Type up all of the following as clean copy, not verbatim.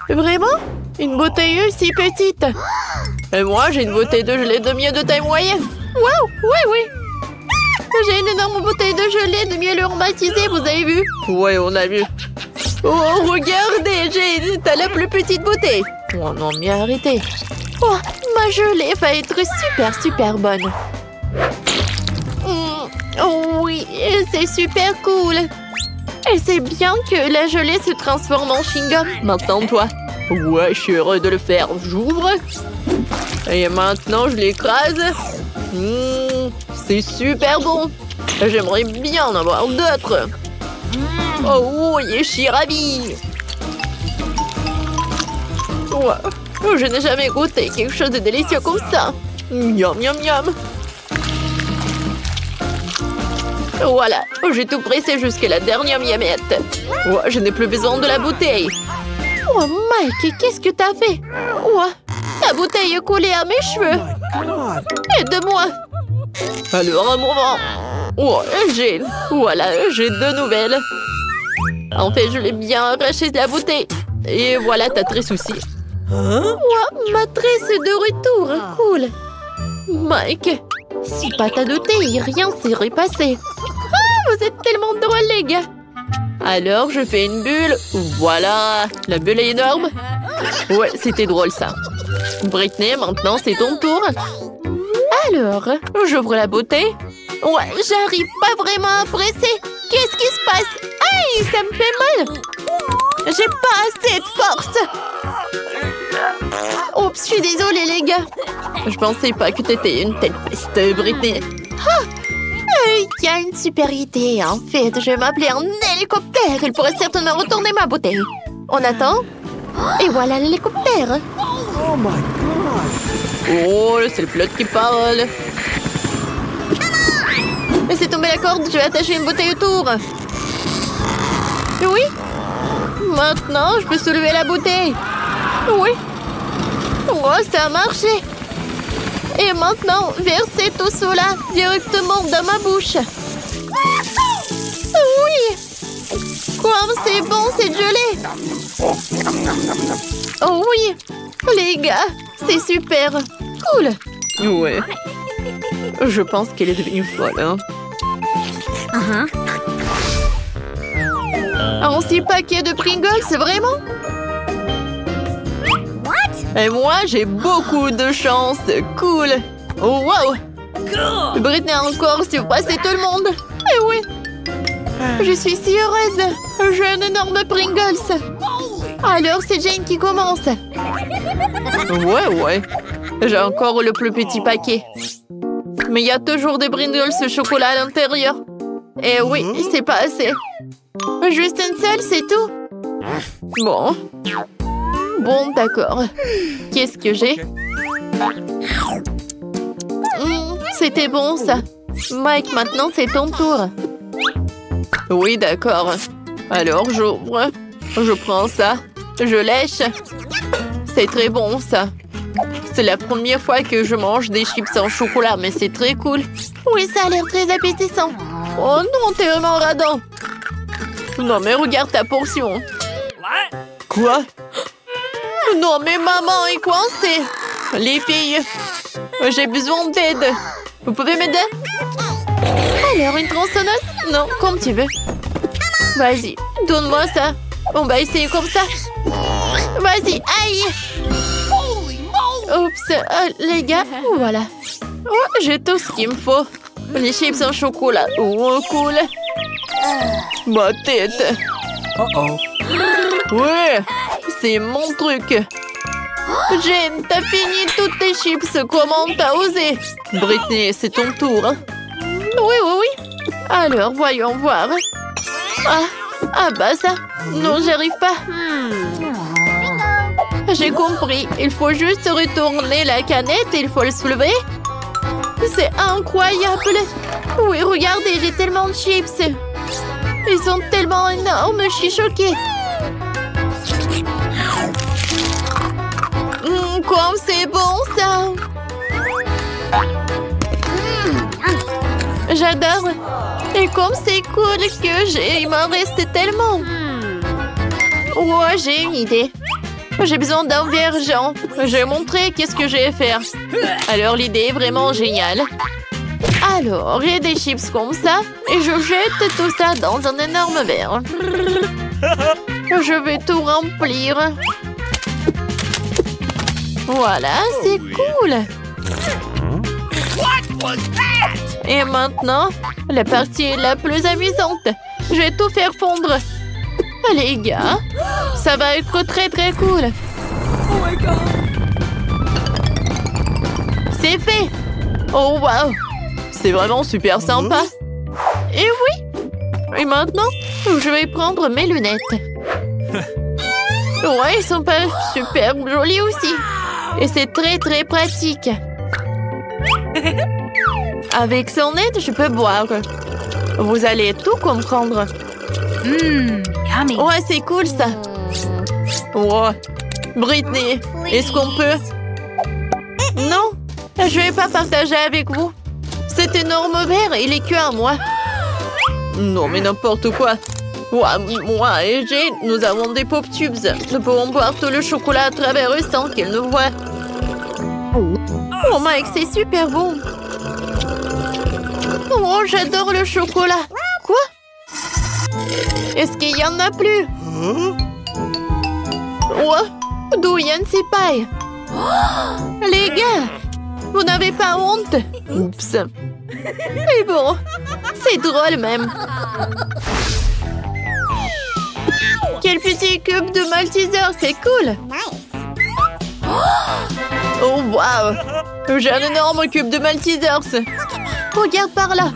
Vraiment? Une bouteille si petite. Et moi, j'ai une bouteille de gelée de miel de taille moyenne. Waouh, oui. J'ai une énorme bouteille de gelée de miel aromatisé, vous avez vu? Ouais, on a vu. Oh, regardez, t'as la plus petite bouteille. Oh non, mais arrêtez. Oh, ma gelée va être super bonne. Oh oui, c'est super cool. Et c'est bien que la gelée se transforme en chewing-gum. Maintenant, toi. Ouais, je suis heureux de le faire. J'ouvre. Et maintenant, je l'écrase. C'est super bon. J'aimerais bien en avoir d'autres. Oh oui, je suis ravie. Wow. Je n'ai jamais goûté quelque chose de délicieux comme ça. Miam. Voilà, j'ai tout pressé jusqu'à la dernière miamette. Je n'ai plus besoin de la bouteille. Oh Mike, qu'est-ce que t'as fait? Ta bouteille est collée à mes cheveux. Aide-moi. Alors, un moment. Voilà, j'ai deux nouvelles. En fait, je l'ai bien arraché de la bouteille. Et voilà ta tresse aussi. Ma tresse est de retour. Cool. Mike, si pas t'as douté, rien serait passé. Vous êtes tellement drôles, les gars. Alors, je fais une bulle. Voilà, la bulle est énorme. Ouais, c'était drôle, ça. Britney, maintenant, c'est ton tour. Alors, j'ouvre la bouteille. Ouais, j'arrive pas vraiment à presser. Qu'est-ce qui se passe? Aïe, ça me fait mal. J'ai pas assez de force. Oups, je suis désolée, les gars. Je pensais pas que t'étais une telle peste, Britney. Il y a une super idée, en fait. Je vais m'appeler un hélicoptère. Il pourrait certainement retourner ma bouteille. On attend. Et voilà l'hélicoptère. Oh my God. Oh, c'est le pilote qui parle. Laissez tomber la corde, je vais attacher une bouteille autour. Oui. Maintenant, je peux soulever la bouteille. Oui. Oh, ça a marché. Et maintenant, versez tout cela directement dans ma bouche. Oui. Comme c'est bon, cette gelée. Oh oui. Les gars, c'est super. Cool. Ouais. Je pense qu'elle est devenue folle, hein. Un 6 paquets de Pringles, c'est vraiment? Et moi, j'ai beaucoup de chance. Cool. Oh, wow. Britney a encore surpassé tout le monde. Eh oui. Je suis si heureuse. J'ai un énorme Pringles. Alors, c'est Jane qui commence. Ouais. J'ai encore le plus petit paquet. Mais il y a toujours des Pringles au chocolat à l'intérieur. Et oui, c'est pas assez. Juste une seule, c'est tout. Bon, d'accord. Qu'est-ce que j'ai? C'était bon, ça. Mike, maintenant, c'est ton tour. Oui, d'accord. Alors, j'ouvre. Je prends ça. Je lèche. C'est très bon, ça. C'est la première fois que je mange des chips en chocolat, mais c'est très cool. Oui, ça a l'air très appétissant. Oh non, t'es vraiment radin. Non, mais regarde ta portion. Quoi? Non, mais maman est coincée. Les filles, j'ai besoin d'aide. Vous pouvez m'aider? Alors, une tronçonneuse? Non, comme tu veux. Vas-y, donne-moi ça. On va essayer comme ça. Vas-y, aïe. Oups, les gars, voilà. Oh, j'ai tout ce qu'il me faut. Les chips en chocolat. Oh, cool. Ma tête. Ouais, c'est mon truc. Jane, t'as fini toutes tes chips. Comment t'as osé? Britney, c'est ton tour. Oui. Alors, voyons voir. Ah bah ça. Non, j'y arrive pas. J'ai compris. Il faut juste retourner la canette et il faut le soulever. C'est incroyable. Oui, regardez, j'ai tellement de chips. Ils sont tellement énormes, je suis choquée. Comme c'est bon, ça. J'adore. Et comme c'est cool que il m'en reste tellement. Ouais, j'ai une idée. J'ai besoin d'un vergent. Je vais montrer qu'est-ce que je vais faire. Alors, l'idée est vraiment géniale. Alors, il y a des chips comme ça. Et je jette tout ça dans un énorme verre. Je vais tout remplir. Voilà, c'est cool. Et maintenant, la partie la plus amusante. Je vais tout faire fondre. Les gars, ça va être très très cool. Oh my God. C'est fait. Oh wow. C'est vraiment super sympa. Et oui. Et maintenant, je vais prendre mes lunettes. Ouais, ils sont pas super jolis aussi. Et c'est très très pratique. Avec son aide, je peux boire. Vous allez tout comprendre. Yummy. Ouais, c'est cool ça. Ouais. Britney, est-ce qu'on peut... Non, je vais pas partager avec vous. Cet énorme verre, il est que à moi. Non, mais n'importe quoi. Ouais, moi et Jane, nous avons des pop tubes. Nous pouvons boire tout le chocolat à travers eux sans qu'ils nous voient. Oh Mike, c'est super bon. Oh, j'adore le chocolat. Quoi? Est-ce qu'il y en a plus? Ouais, d'où Yann s'y paille? Les gars, vous n'avez pas honte? Oups. Mais bon, c'est drôle même. Quel petit cube de Malteser, c'est cool. Oh wow, j'ai un énorme cube de Maltesers. Regarde par là.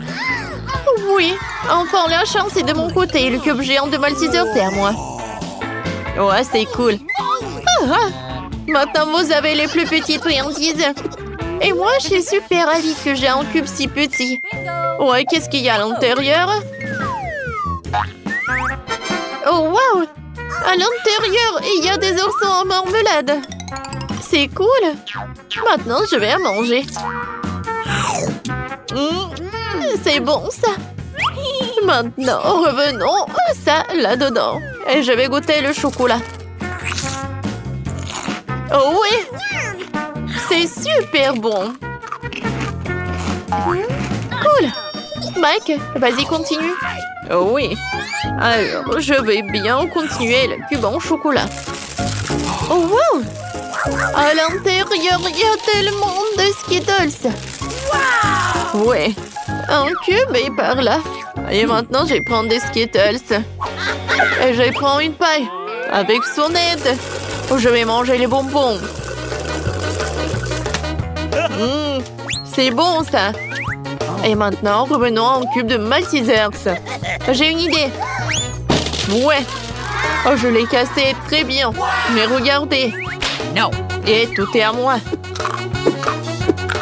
Oui, enfin la chance est de mon côté. Le cube géant de Maltesers c'est à moi. Ouais, c'est cool. Maintenant vous avez les plus petites friandises. Et moi je suis super ravie que j'ai un cube si petit. Ouais, qu'est-ce qu'il y a à l'intérieur? Oh wow, à l'intérieur il y a des oursons en marmelade. C'est cool. Maintenant je vais à manger. C'est bon ça. Maintenant revenons ça là-dedans. Et je vais goûter le chocolat. Oh oui, c'est super bon. Cool. Mike, vas-y continue. Oh oui. Alors, je vais bien continuer le cube en chocolat. Oh wow. À l'intérieur, il y a tellement de Skittles. Wow. Ouais. Un cube est par là. Et maintenant, je vais prendre des Skittles. Et je vais prendre une paille. Avec son aide. Je vais manger les bonbons. C'est bon, ça. Et maintenant, revenons à un cube de Maltesers. J'ai une idée. Ouais. Oh, je l'ai cassé très bien. Mais regardez. No. Et tout est à moi.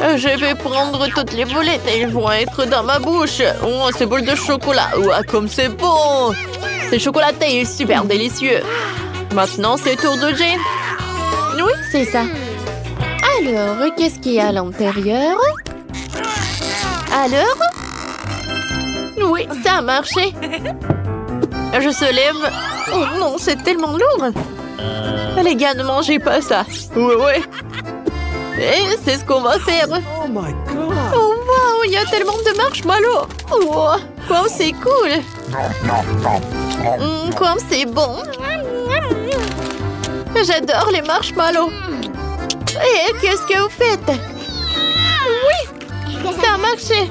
Je vais prendre toutes les boulettes et elles vont être dans ma bouche. Oh, ces boules de chocolat. Ouais, comme c'est bon. C'est chocolaté et super délicieux. Maintenant, c'est le tour de Jane. Oui, c'est ça. Alors, qu'est-ce qu'il y a à l'intérieur? Alors? Oui, ça a marché. Je se lève. Oh non, c'est tellement lourd. Les gars, ne mangez pas ça. Ouais. Et c'est ce qu'on va faire. Oh my God. Oh wow, il y a tellement de marshmallows. Oh, comme c'est cool. Comme c'est bon. J'adore les marshmallows. Et qu'est-ce que vous faites? Oui, ça a marché.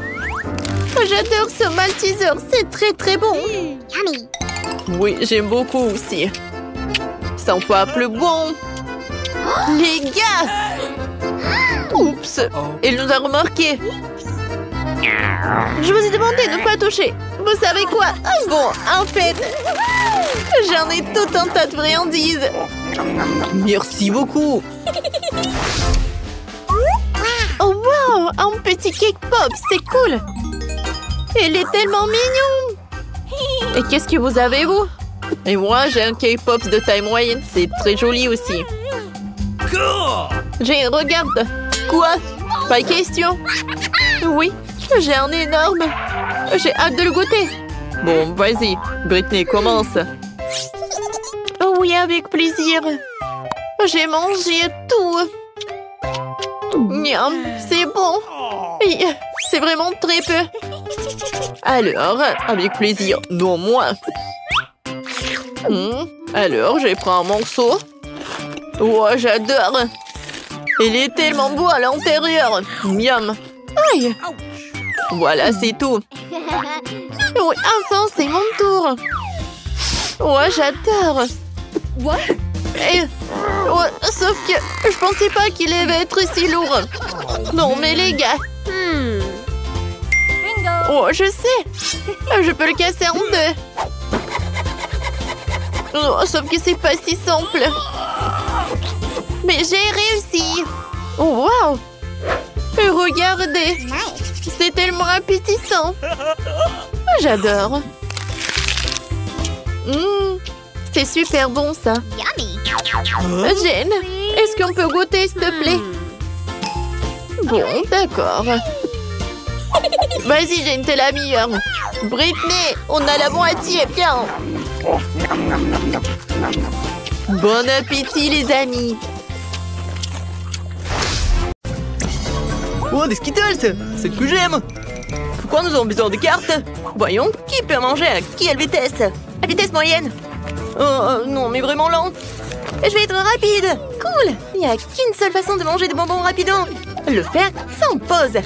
J'adore ce Malteser, c'est très très bon. Oui, j'aime beaucoup aussi. 100 fois plus bon. Les gars! Oups, il nous a remarqué. Je vous ai demandé de ne pas toucher. Vous savez quoi? Bon, en fait, j'en ai tout un tas de friandises. Merci beaucoup. Oh wow, un petit cake pop, c'est cool. Il est tellement mignon. Et qu'est-ce que vous avez, vous? Et moi, j'ai un cake pop de taille moyenne, c'est très joli aussi. J'ai regarde. Quoi? Pas question. Oui, j'ai un énorme. J'ai hâte de le goûter. Bon, vas-y, Britney, commence. Oh oui, avec plaisir. J'ai mangé tout. Miam, c'est bon. C'est vraiment très peu. Alors, avec plaisir. Non, moi. Alors, je prends un morceau. Oh, j'adore. Il est tellement beau à l'intérieur. Miam. Aïe. Voilà, c'est tout. Oui, enfin, c'est mon tour. Oh, j'adore. Sauf que je pensais pas qu'il allait être si lourd. Non, mais les gars. Oh, je sais. Je peux le casser en deux. Oh, sauf que c'est pas si simple. Mais j'ai réussi. Oh, wow. Regardez. C'est tellement appétissant. J'adore. C'est super bon, ça. Jane, est-ce qu'on peut goûter, s'il te plaît? Bon, d'accord. Vas-y, Jane, t'es la meilleure. Britney, on a la moitié, viens. Bon appétit, les amis. Oh, des Skittles! C'est ce que j'aime! Pourquoi nous avons besoin de cartes? Voyons, qui peut manger à quelle vitesse? À vitesse moyenne? Oh, non, mais vraiment lent. Je vais être rapide. Cool. Il n'y a qu'une seule façon de manger des bonbons rapidement. Le faire sans pause.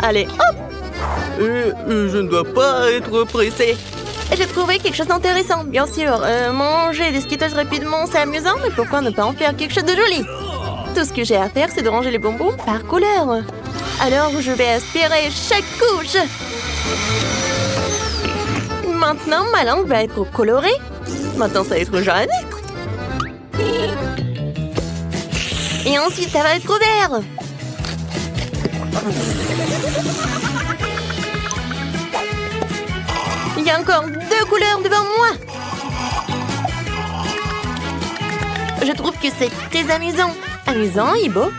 Allez, hop. Je ne dois pas être pressé. J'ai trouvé quelque chose d'intéressant. Bien sûr, manger des Skittles rapidement, c'est amusant, mais pourquoi ne pas en faire quelque chose de joli? Tout ce que j'ai à faire, c'est de ranger les bonbons par couleur. Alors, je vais aspirer chaque couche. Maintenant, ma langue va être colorée. Maintenant, ça va être jaune. Et ensuite, ça va être vert. Il y a encore 2 couleurs devant moi. Je trouve que c'est très amusant. Amusant et beau.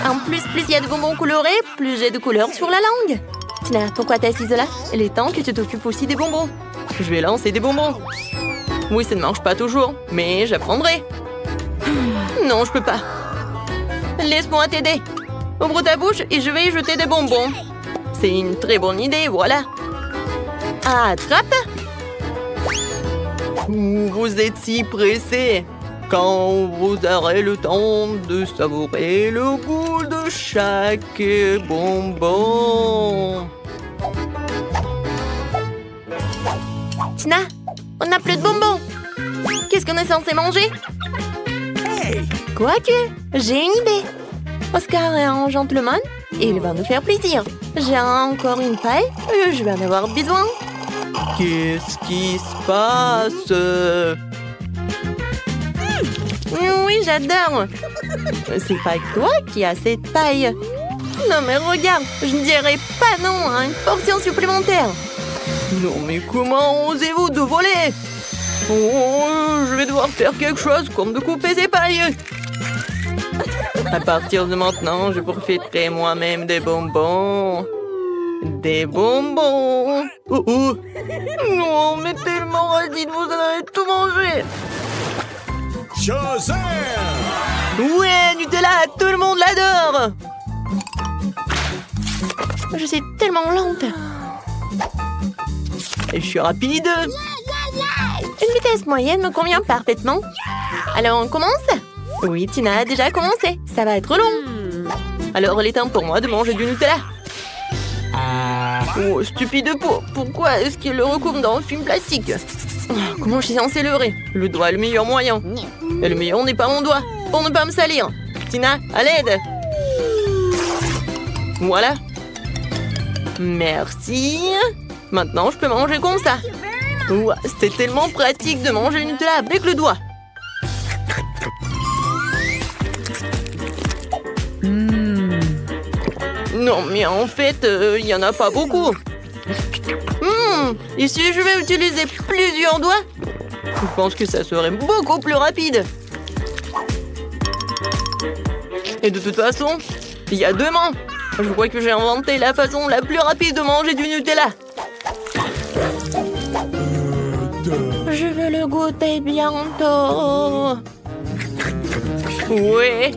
En plus il y a de bonbons colorés, plus j'ai de couleurs sur la langue. Tina, pourquoi t'es assise là? Il est temps que tu t'occupes aussi des bonbons. Je vais lancer des bonbons. Oui, ça ne marche pas toujours, mais j'apprendrai. Non, je peux pas. Laisse-moi t'aider. Ouvre ta bouche et je vais y jeter des bonbons. C'est une très bonne idée, voilà. Attrape. Vous êtes si pressé. Quand vous aurez le temps de savourer le goût de chaque bonbon. Tina, on n'a plus de bonbons. Qu'est-ce qu'on est censé manger? Quoique, j'ai une idée. Oscar est un gentleman et il va nous faire plaisir. J'ai encore une paille et je vais en avoir besoin. Qu'est-ce qui se passe? Oui, j'adore. C'est pas toi qui as cette paille. Non, mais regarde, je ne dirais pas non à une portion supplémentaire. Non, mais comment osez-vous de voler? Oh, je vais devoir faire quelque chose comme de couper ces pailles. À partir de maintenant, je profiterai moi-même des bonbons. Des bonbons. Oh, oh. Non, mais tellement radine, vous allez tout manger. Shazam! Ouais, Nutella, tout le monde l'adore. Je suis tellement lente. Et je suis rapide. Une vitesse moyenne me convient parfaitement. Alors, on commence? Oui, Tina a déjà commencé. Ça va être long. Alors, il est temps pour moi de manger du Nutella. Oh, stupide peau. Pourquoi est-ce qu'il le recouvre dans un film plastique? Oh, comment je suis censée leurrer? Le doigt est le meilleur moyen. Et le meilleur n'est pas mon doigt. Pour ne pas me salir. Tina, à l'aide. Voilà. Merci. Maintenant, je peux manger comme ça. Ouah, c'était tellement pratique de manger une Nutella avec le doigt. Non, mais en fait, il n'y en a pas beaucoup. Et si je vais utiliser plusieurs doigts, je pense que ça serait beaucoup plus rapide. Et de toute façon, il y a 2 mains. Je crois que j'ai inventé la façon la plus rapide de manger du Nutella. Je veux le goûter bientôt. Ouais,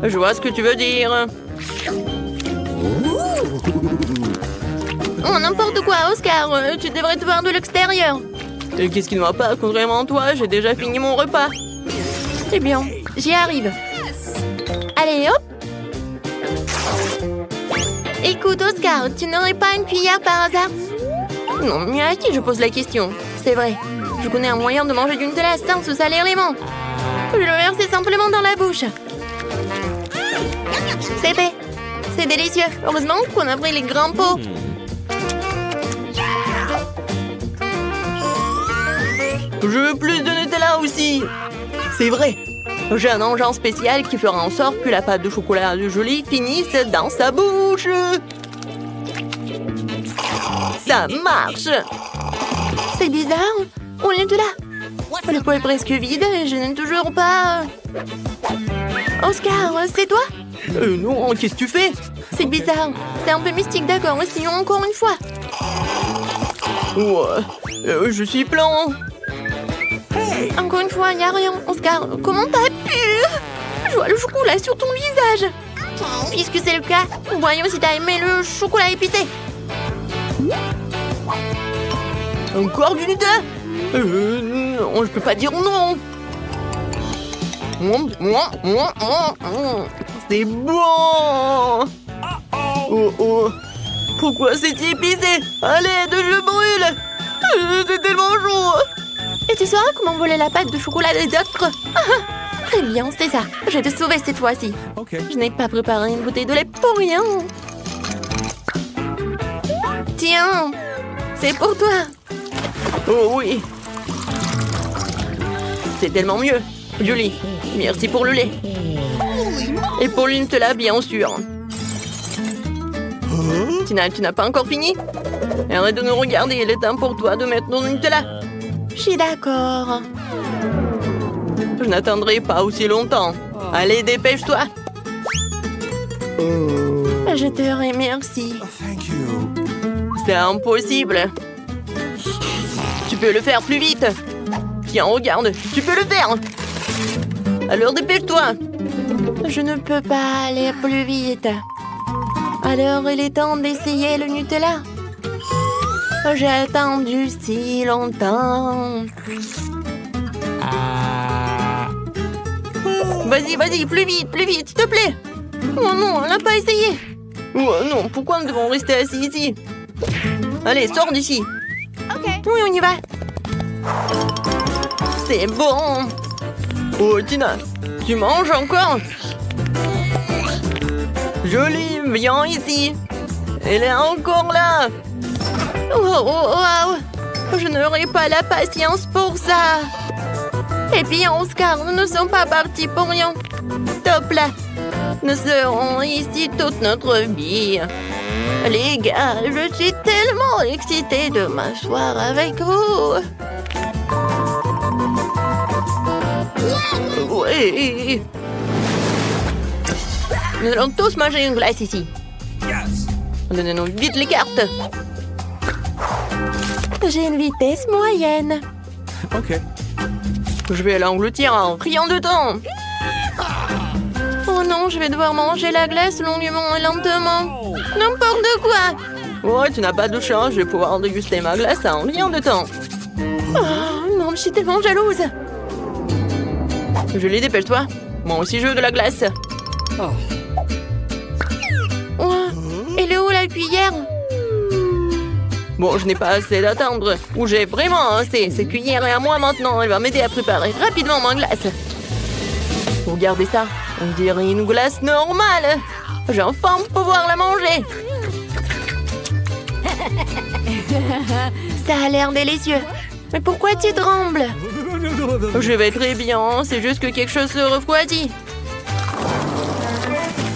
je vois ce que tu veux dire. Oh, n'importe quoi, Oscar. Tu devrais te voir de l'extérieur. Et qu'est-ce qui ne va pas? Contrairement à toi, j'ai déjà fini mon repas. C'est bien, j'y arrive. Allez, hop. Écoute, Oscar, tu n'aurais pas une cuillère par hasard? Non, mais à qui je pose la question? C'est vrai. Je connais un moyen de manger du Nutella sans se salir les mains. Je le verse simplement dans la bouche. C'est fait. C'est délicieux. Heureusement qu'on a pris les grands pots. Je veux plus de Nutella aussi. C'est vrai. J'ai un engin spécial qui fera en sorte que la pâte de chocolat de Julie finisse dans sa bouche. Ça marche. C'est bizarre. On est de là. Le pot est presque vide et je n'ai toujours pas... Oscar, c'est toi? Non, qu'est-ce que tu fais? C'est bizarre. C'est un peu mystique, d'accord. Essayons encore une fois. Ouais, je suis plein. Encore une fois, il n'y a rien. Oscar, comment t'as pu? Je vois le chocolat sur ton visage. Puisque c'est le cas, voyons si t'as aimé le chocolat épicé. Encore du Nutella? Non, je peux pas dire non. C'est bon. Oh. Pourquoi c'est épicé? Allez, je brûle. C'est tellement chaud. Et tu sauras comment voler la pâte de chocolat des autres? Très bien, c'est ça. Je vais te sauver cette fois-ci. Je n'ai pas préparé une bouteille de lait pour rien. Tiens, c'est pour toi. Oh oui. C'est tellement mieux. Julie, merci pour le lait. Et pour le Nutella, bien sûr. Tina, tu n'as pas encore fini? Arrête de nous regarder, il est temps pour toi de mettre ton Nutella. Je suis d'accord. Je n'attendrai pas aussi longtemps. Allez, dépêche-toi. Je te remercie. C'est impossible. Tu peux le faire plus vite. Tiens, regarde, tu peux le faire. Alors dépêche-toi. Je ne peux pas aller plus vite. Alors il est temps d'essayer le Nutella. J'ai attendu si longtemps. Vas-y, plus vite, s'il te plaît. Oh non, on n'a pas essayé. Oh non, pourquoi nous devons rester assis ici? Allez, sors d'ici. Oui, on y va. C'est bon. Oh, Tina, tu manges encore? Julie, viens ici. Elle est encore là. Oh. Je n'aurai pas la patience pour ça. Et puis, Oscar, nous ne sommes pas partis pour rien. Top là. Nous serons ici toute notre vie. Les gars, je suis tellement excitée de m'asseoir avec vous. Oui. Nous allons tous manger une glace ici. Donnez-nous vite les cartes. J'ai une vitesse moyenne. Je vais l'engloutir en rien de temps. Oh non, je vais devoir manger la glace longuement et lentement. N'importe quoi. Ouais, tu n'as pas de chance, je vais pouvoir déguster ma glace en rien de temps. Oh non, je suis tellement jalouse. Julie, dépêche-toi. Moi aussi, je veux de la glace. Oh, elle est où la cuillère? Bon, je n'ai pas assez d'attendre. Ou j'ai vraiment assez. Cette cuillère est à moi maintenant. Elle va m'aider à préparer rapidement ma glace. Regardez ça. On dirait une glace normale. J'ai enfin pouvoir la manger. Ça a l'air délicieux. Mais pourquoi tu trembles? Je vais très bien. C'est juste que quelque chose se refroidit.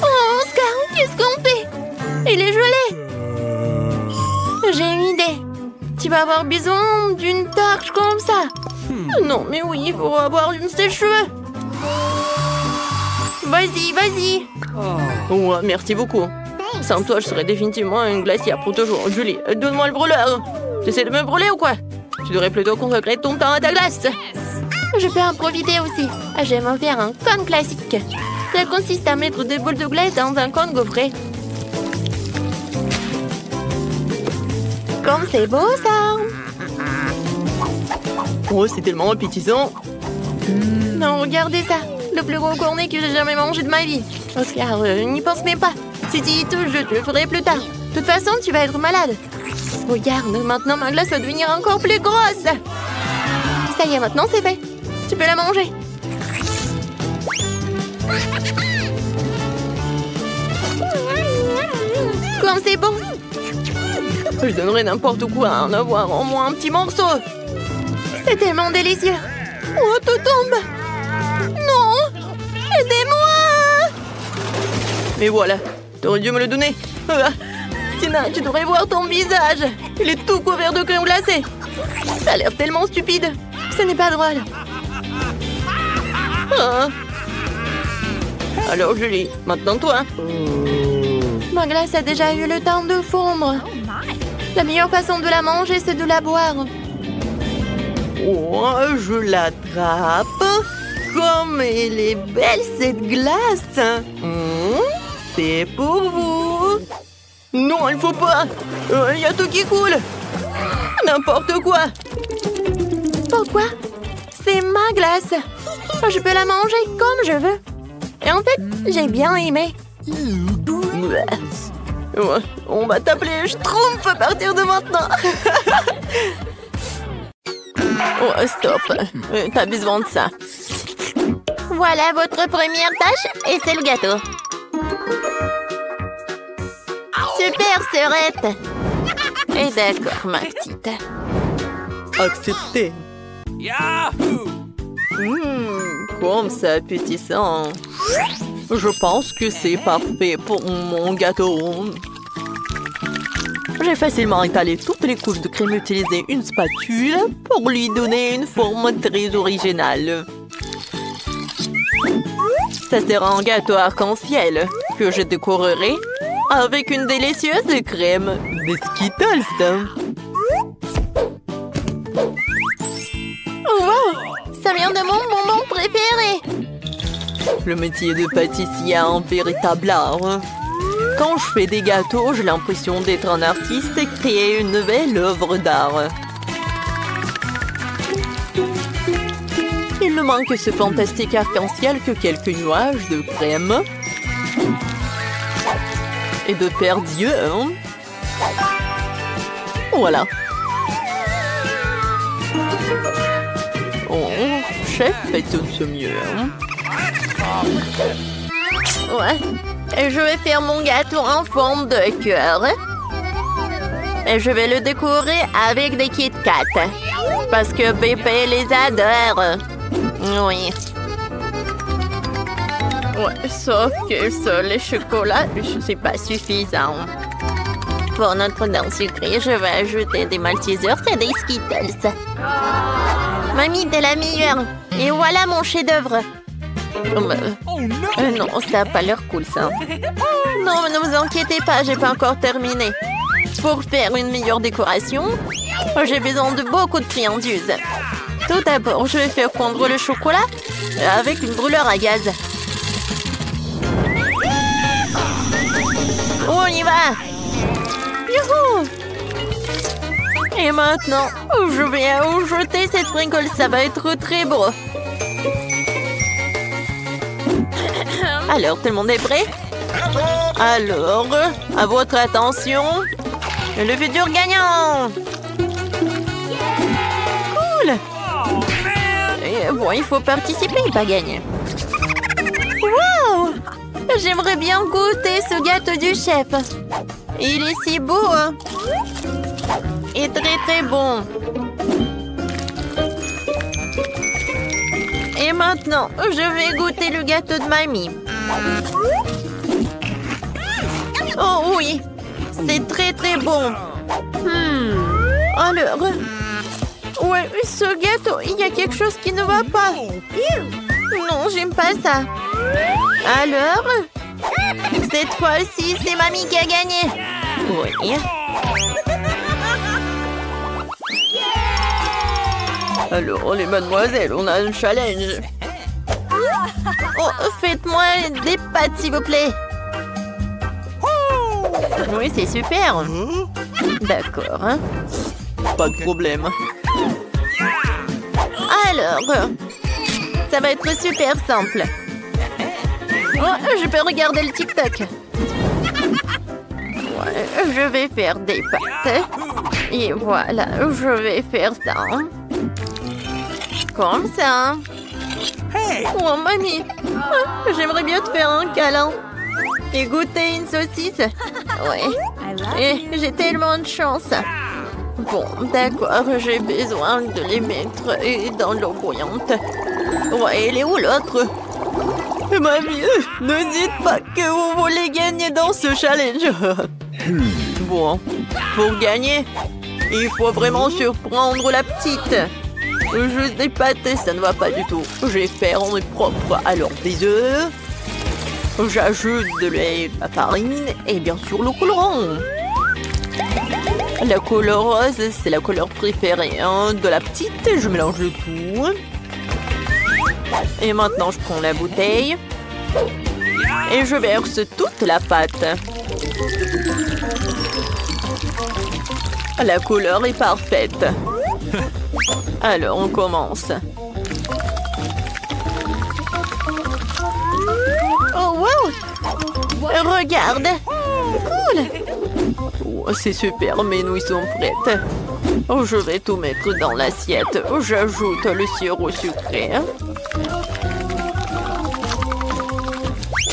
Oh, Oscar, qu'est-ce qu'on fait? Il est gelé. J'ai une idée. Tu vas avoir besoin d'une torche comme ça. Non, mais oui, il faut avoir une sèche-cheveux. Vas-y. Ouais, merci beaucoup. Sans toi, je serais définitivement une glacière pour toujours. Julie, donne-moi le brûleur. Tu essaies de me brûler ou quoi? Tu devrais plutôt consacrer ton temps à ta glace. Je peux en profiter aussi. J'aime faire un cône classique. Ça consiste à mettre des boules de glace dans un cône gaufré. Comme c'est beau ça! Oh, c'est tellement appétissant. Non, regardez ça! Le plus gros cornet que j'ai jamais mangé de ma vie. Oscar, n'y pense même pas. Si tu y touches, je te le ferai plus tard. De toute façon, tu vas être malade. Regarde, maintenant ma glace va devenir encore plus grosse. Ça y est, maintenant c'est fait. Tu peux la manger. Comme c'est bon! Je donnerais n'importe quoi à en avoir au moins un petit morceau. C'est tellement délicieux. Oh, tout tombe. Non! Aidez-moi! Mais voilà, t'aurais dû me le donner. Tina, tu devrais voir ton visage. Il est tout couvert de crème glacée. Ça a l'air tellement stupide. Ce n'est pas drôle. Ah. Alors Julie, maintenant toi. Ma glace a déjà eu le temps de fondre. La meilleure façon de la manger, c'est de la boire. Oh, je l'attrape. Comme elle est belle cette glace. C'est pour vous. Non, il faut pas. Il y a tout qui coule. N'importe quoi. Pourquoi? C'est ma glace. Je peux la manger comme je veux. Et en fait, j'ai bien aimé. On va t'appeler Schtroumpf à partir de maintenant. Oh, stop. T'as besoin de ça. Voilà votre première tâche et c'est le gâteau. Super, sœurette. Et d'accord, ma petite. Accepté. Yahoo! Comme c'est appétissant. Je pense que c'est parfait pour mon gâteau. J'ai facilement étalé toutes les couches de crème et utilisé une spatule pour lui donner une forme très originale. Ça sera un gâteau arc-en-ciel que je décorerai avec une délicieuse crème de Skittles. Wow! Ça vient de mon bonbon préféré. Le métier de pâtissier est un véritable art. Quand je fais des gâteaux, j'ai l'impression d'être un artiste et créer une nouvelle œuvre d'art. Il ne manque que ce fantastique arc-en-ciel que quelques nuages de crème et de paires d'yeux. Voilà. Oh, chef fait tout ce mieux. Ouais. Et je vais faire mon gâteau en forme de cœur. Et je vais le décorer avec des Kit Kat. Parce que bébé les adore. Oui. Ouais, sauf que ça, les chocolats, c'est pas suffisant. Pour notre dent sucrée, je vais ajouter des Maltesers et des Skittles. Mamie, t'es la meilleure. Et voilà mon chef-d'œuvre. Non, ça n'a pas l'air cool, ça. Non, mais ne vous inquiétez pas, j'ai pas encore terminé. Pour faire une meilleure décoration, j'ai besoin de beaucoup de friandises. Tout d'abord, je vais faire fondre le chocolat avec une brûleur à gaz. On y va! Youhou! Et maintenant, je vais jeter cette sprinkle, ça va être très beau. Alors, tout le monde est prêt? Alors, à votre attention, le futur gagnant! Cool! Et bon, il faut participer, pas gagner. Wow! J'aimerais bien goûter ce gâteau du chef. Il est si beau. Et très très bon. Et maintenant, je vais goûter le gâteau de mamie. Oh oui, c'est très très bon. Alors, ouais, ce gâteau, il y a quelque chose qui ne va pas. Non, j'aime pas ça. Alors, cette fois-ci, c'est mamie qui a gagné. Oui. Alors, les mademoiselles, on a un challenge. Oh, faites-moi des pâtes, s'il vous plaît. Oui, c'est super. D'accord. Hein. Pas de problème. Alors, ça va être super simple. Oh, je peux regarder le TikTok. Ouais, je vais faire des pâtes. Et voilà, je vais faire ça. Comme ça. Oh, mamie. J'aimerais bien te faire un câlin. Et goûter une saucisse. Ouais. Et j'ai tellement de chance. Bon, d'accord, j'ai besoin de les mettre dans l'eau bouillante. Ouais, elle est où l'autre? Mamie, ne dites pas que vous voulez gagner dans ce challenge. Bon, pour gagner, il faut vraiment surprendre la petite. Juste des pâtes, ça ne va pas du tout. Je vais faire en propre. Alors, des œufs. J'ajoute de lait, la farine et bien sûr le colorant. La couleur rose, c'est la couleur préférée de la petite. Je mélange le tout. Et maintenant, je prends la bouteille. Et je verse toute la pâte. La couleur est parfaite. Alors, on commence. Oh, wow! Regarde! Cool! Oh, c'est super, mes nouilles sont prêtes. Oh, je vais tout mettre dans l'assiette. J'ajoute le sirop sucré.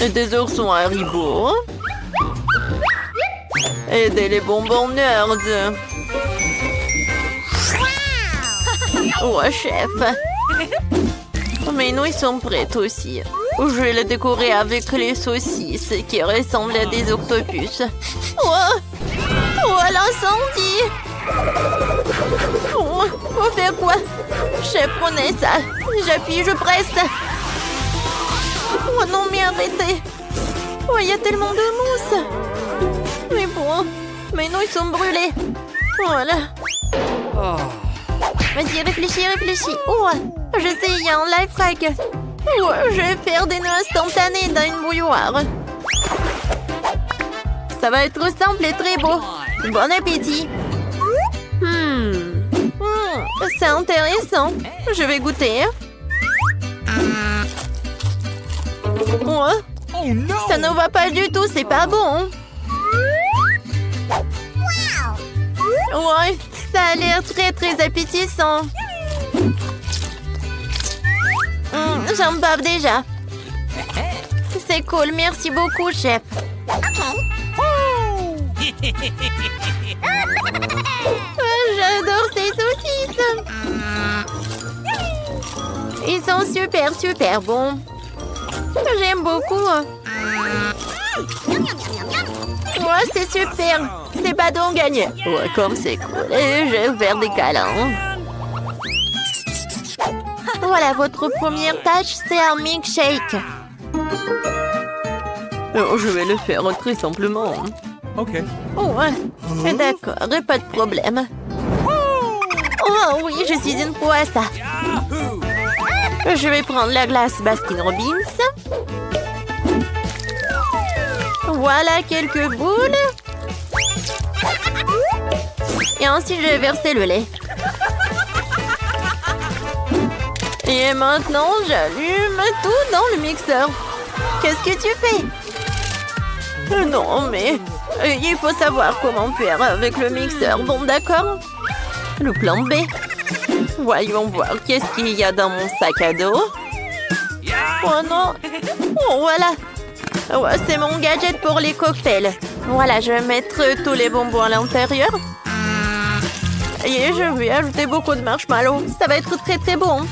Et des oursons Haribo. Et des bonbons Nerds. Oh, chef! Mes nouilles sont prêtes aussi. Je vais les décorer avec les saucisses qui ressemblent à des octopus. Oh, l'incendie! Oh, faut faire quoi? Chef, prenez ça. J'appuie, je presse. Oh non, mais arrêtez. Oh, il y a tellement de mousse. Mais bon, mes nouilles sont brûlées. Voilà. Vas-y, réfléchis. Oh, je sais, il y a un life hack. Oh, je vais faire des nœuds instantanés dans une bouilloire. Ça va être simple et très beau. Bon appétit. C'est intéressant. Je vais goûter. Oh, ça ne va pas du tout, c'est pas bon. Ouais, ça a l'air très très appétissant. J'en bave déjà. C'est cool, merci beaucoup, chef. J'adore ces saucisses. Ils sont super bons. J'aime beaucoup. Ouais, c'est super. C'est pas donc gagné. Ouais, comme c'est cool. Et je vais faire des câlins. Voilà, votre première tâche, c'est un milkshake. Oh, je vais le faire très simplement. Ok. Oh, ouais. D'accord, pas de problème. Oh oui, je suis une pro à ça. Je vais prendre la glace Baskin Robbins. Voilà quelques boules. Et ensuite, je vais verser le lait. Et maintenant, j'allume tout dans le mixeur. Qu'est-ce que tu fais? Non, mais il faut savoir comment faire avec le mixeur. Bon, d'accord. Le plan B. Voyons voir qu'est-ce qu'il y a dans mon sac à dos. Oh non. Oh, voilà. Ouais, c'est mon gadget pour les cocktails. Voilà, je vais mettre tous les bonbons à l'intérieur. Et je vais ajouter beaucoup de marshmallows. Ça va être très très bon.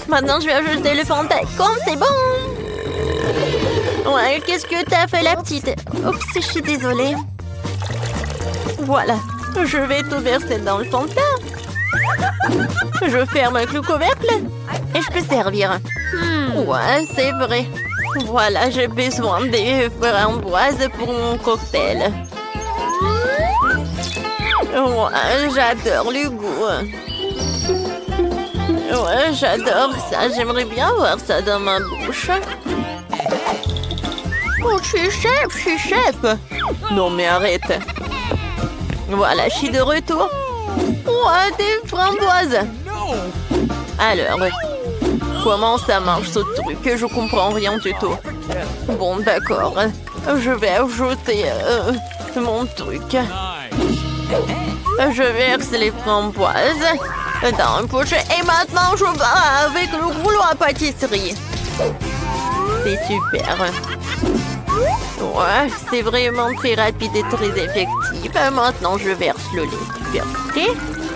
Maintenant, je vais ajouter le Fanta. Comme c'est bon. Ouais, qu'est-ce que t'as fait, la petite? Oups, je suis désolée. Voilà, je vais tout verser dans le Fanta. Je ferme avec le couvercle et je peux servir. Ouais, c'est vrai. Voilà, j'ai besoin des framboises pour mon cocktail. Ouais, j'adore le goût. Ouais, j'adore ça. J'aimerais bien voir ça dans ma bouche. Oh, je suis chef. Non, mais arrête. Voilà, je suis de retour. Ouais, des framboises. Alors, comment ça marche ce truc? Je comprends rien du tout. Bon, d'accord. Je vais ajouter mon truc. Je verse les framboises dans un poche et maintenant je bats avec le rouleau à pâtisserie. C'est super. Ouais, c'est vraiment très rapide et très effectif. Maintenant, je verse le lait super frais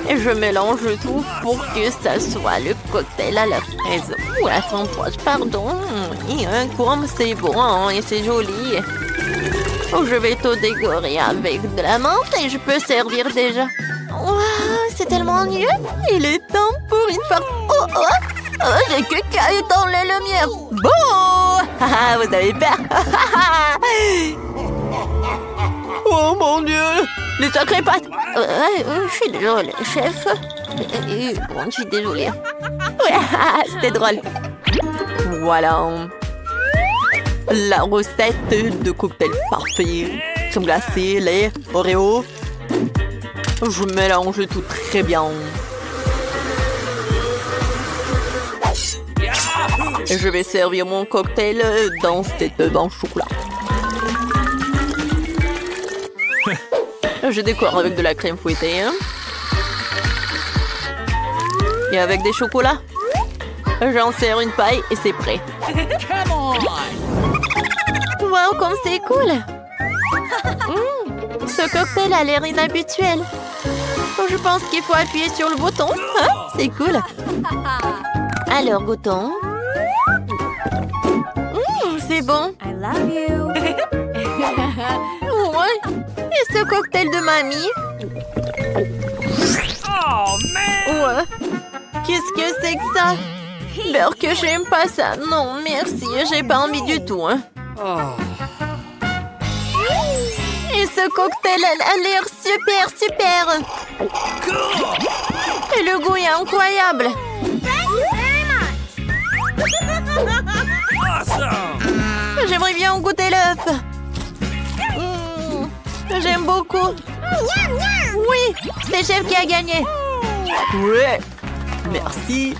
et je mélange tout pour que ça soit le cocktail à la fraise ou à la framboise, pardon. Et comme c'est bon et c'est joli. Je vais tout décorer avec de la menthe et je peux servir déjà. Wow, c'est tellement mieux. Il est temps pour une farce. Oh, j'ai que caillé dans les lumières. Bon, vous avez peur. Oh mon Dieu, les sacrées pattes. Je suis désolée, chef. Bon, je suis désolée. Ouais, c'était drôle. Voilà. La recette de cocktail parfait. Crème glacée, lait, Oreo. Je mélange tout très bien. Et je vais servir mon cocktail dans cette banque chocolat. Je décore avec de la crème fouettée. Et avec des chocolats. J'en sers une paille et c'est prêt. Wow, comme c'est cool! Ce cocktail a l'air inhabituel. Je pense qu'il faut appuyer sur le bouton. C'est cool. Alors, goûtons. C'est bon. I love you. Ouais. Et ce cocktail de mamie? Oh, man! Ouais. Qu'est-ce que c'est que ça? Beurre que j'aime pas ça. Non, merci. J'ai pas envie du tout. Et ce cocktail a l'air super. Et le goût est incroyable. Awesome! J'aimerais bien goûter l'œuf. J'aime beaucoup. Oui, c'est le chef qui a gagné. Ouais. Merci.